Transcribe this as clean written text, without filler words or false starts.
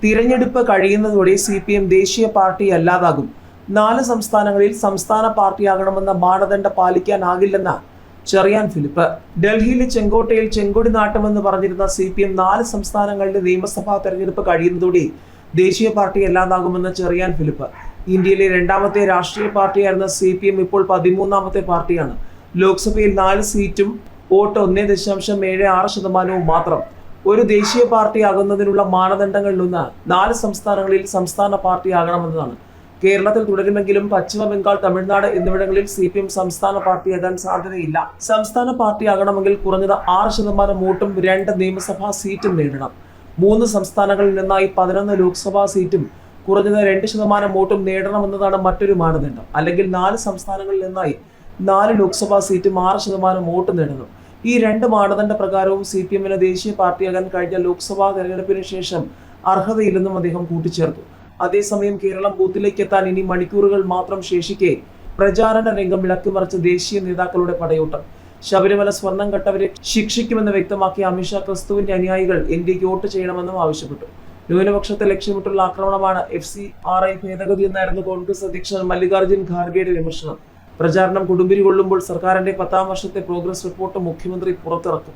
തിരഞ്ഞെടുപ്പ് കഴിയുന്നതോടെ CPM ദേശീയ party അല്ലാതാകും. 4 സംസ്ഥാനങ്ങളിൽ സംസ്ഥാന പാർട്ടിയാകണമെന്ന മാനദണ്ഡം പാലിക്കാനാകില്ലെന്ന് ചെറിയാൻ ഫിലിപ്പ്. ഡൽഹിയിലെ ചെങ്കോട്ടയിൽ ചെങ്കൊടി നാട്ടുമെന്ന് പറഞ്ഞിരുന്ന CPM 4 സംസ്ഥാനങ്ങളിലെ നിയമസഭാ തെരഞ്ഞെടുപ്പ് കഴിയുന്നതോടെ ദേശീയ പാർട്ടി അല്ലാതാകുമെന്ന് ചെറിയാൻ ഫിലിപ്പ്. ഇന്ത്യയിലെ രണ്ടാമത്തെ രാഷ്ട്രീയ പാർട്ടിയായിരുന്ന CPM ഇപ്പോൾ 13ാമത്തെ പാർട്ടിയാണ്. ലോക്സഭയിൽ 4 സീറ്റും വോട്ട് 1.76% മാത്രം. ഒരു ദേശീയ പാർട്ടിയാകുന്നതിനുള്ള മാനദണ്ഡങ്ങളിലൊന്ന് 4 സംസ്ഥാനങ്ങളിൽ സംസ്ഥാന പാർട്ടിയാകണമെന്നതാണ്. കേരളത്തിൽ തുടരുമെങ്കിലും പശ്ചിമ ബംഗാൾ, തമിഴ്നാട് എന്നിവിടങ്ങളിൽ CPM സംസ്ഥാന പാർട്ടിയാകാൻ സാധ്യതയില്ല. സംസ്ഥാന പാർട്ടിയാകണമെങ്കിൽ കുറഞ്ഞത് 6% വോട്ടും 2 നിയമസഭാ സീറ്റും നേടണം. 3 സംസ്ഥാനങ്ങളിൽ നിന്നായി 11 ലോക്സഭാ സീറ്റും കുറഞ്ഞത് 2% വോട്ടും നേടണമെന്നതാണ് മറ്റൊരു മാനദണ്ഡം. അല്ലെങ്കിൽ 4 സംസ്ഥാനങ്ങളിൽ നിന്നായി 4 ലോക്സഭാ സീറ്റും 6% വോട്ട് നേടണം. ഈ 2 മാനദണ്ഡ പ്രകാരവും CPMന് ദേശീയ പാർട്ടിയാകാൻ കഴിഞ്ഞ ലോക്സഭാ തെരഞ്ഞെടുപ്പിന് ശേഷം അർഹതയില്ലെന്നും അദ്ദേഹം കൂട്ടിച്ചേർത്തു. അതേസമയം കേരളം ബൂത്തിലേക്ക് എത്താൻ ഇനി മണിക്കൂറുകൾ മാത്രം ശേഷിക്കെ പ്രചാരണ രംഗം ഇളക്കിമറിച്ച ദേശീയ നേതാക്കളുടെ പടയോട്ടം. ശബരിമല സ്വർണം കട്ടവരെ ശിക്ഷിക്കുമെന്ന് വ്യക്തമാക്കിയ അമിത്ഷാ ക്രിസ്തുവിന്റെ അനുയായികൾ ഇന്ത്യക്ക് വോട്ട് ചെയ്യണമെന്നും ആവശ്യപ്പെട്ടു. ന്യൂനപക്ഷത്തെ ലക്ഷ്യമിട്ടുള്ള ആക്രമണമാണ് FCRI ഭേദഗതി എന്നായിരുന്നു കോൺഗ്രസ് അധ്യക്ഷൻ മല്ലികാർജ്ജുൻ ഖാർഗെയുടെ വിമർശനം. പ്രചാരണം കൊടുമ്പിരി കൊള്ളുമ്പോൾ സർക്കാരിന്റെ 10ാം വർഷത്തെ പ്രോഗ്രസ് റിപ്പോർട്ട് മുഖ്യമന്ത്രി പുറത്തിറക്കും.